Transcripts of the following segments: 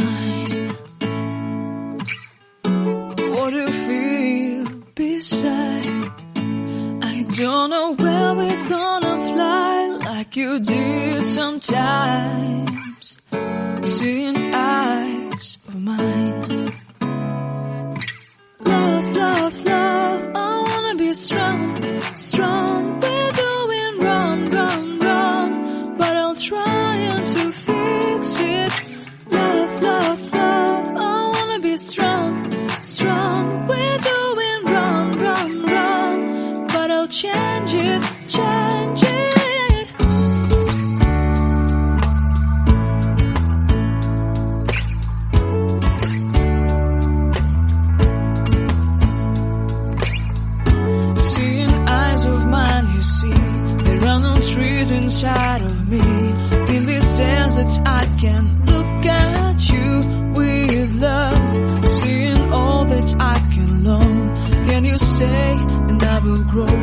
mine. What do you feel beside? I don't know where we're gonna fly like you did sometimes. Seeing eyes of mine. Love, love, love, I wanna be strong, strong. We're doing wrong, wrong, wrong, but I'll try to fix it. Love, love, love, I wanna be strong, strong. We're doing wrong, wrong, wrong, but I'll change it, change it. Trees inside of me. In this desert I can look at you with love. Seeing all that I can long. Can you stay and I will grow?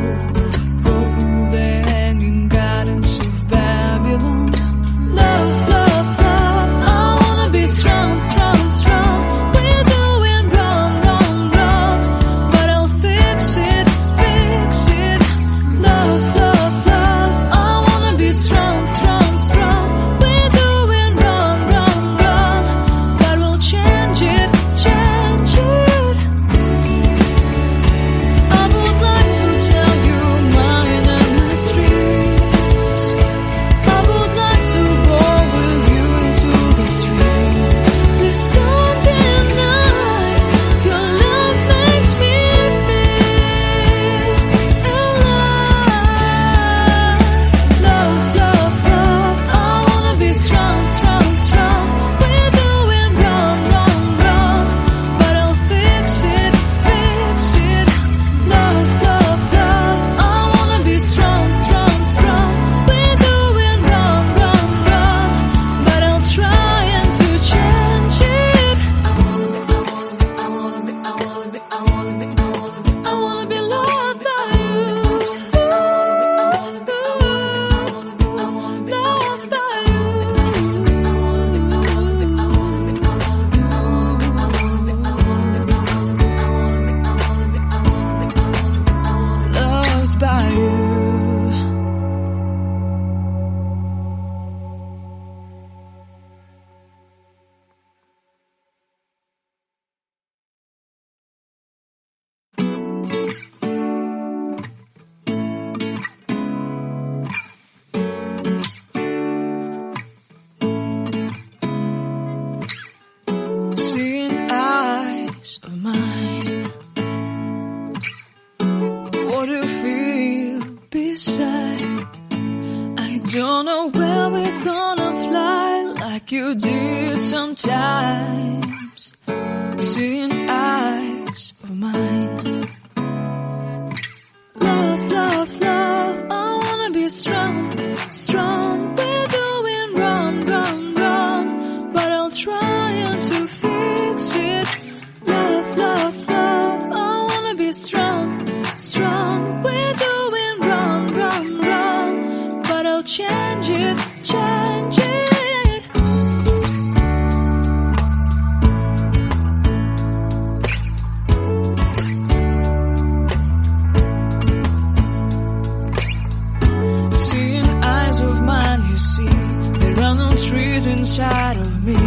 Oh, the hanging gardens of Babylon. Love, love, love, I wanna be strong, strong, strong. We're doing wrong, wrong, wrong, but I'll fix it, fix it. Love, love, strong, strong, strong. We're doing wrong, wrong, wrong, but we'll change it, change it. I would like to tell you mine and my street. I would like to go with you into the street. Please don't deny your love makes me feel alive. Love, love, love, I wanna be strong, strong, strong. We're doing wrong, wrong, wrong, but I'll fix it, fix it. Love, love, love, I wanna be strong, strong, strong. We're doing wrong, wrong, wrong, but I'll try to change it. I wanna be loved by you. Loved by you. Loved by you. Seeing eyes of mine. What do you feel beside? I don't know where we're gonna fly like you did sometimes. Seeing eyes of mine. Love, love, love, I wanna be strong, strong. We're doing wrong, wrong, wrong, but I'll try to fix it. Love, love, love, I wanna be strong, strong. We're doing wrong, wrong, wrong, but I'll change it, change it. Seeing eyes of mine, you see, there are no trees inside of me.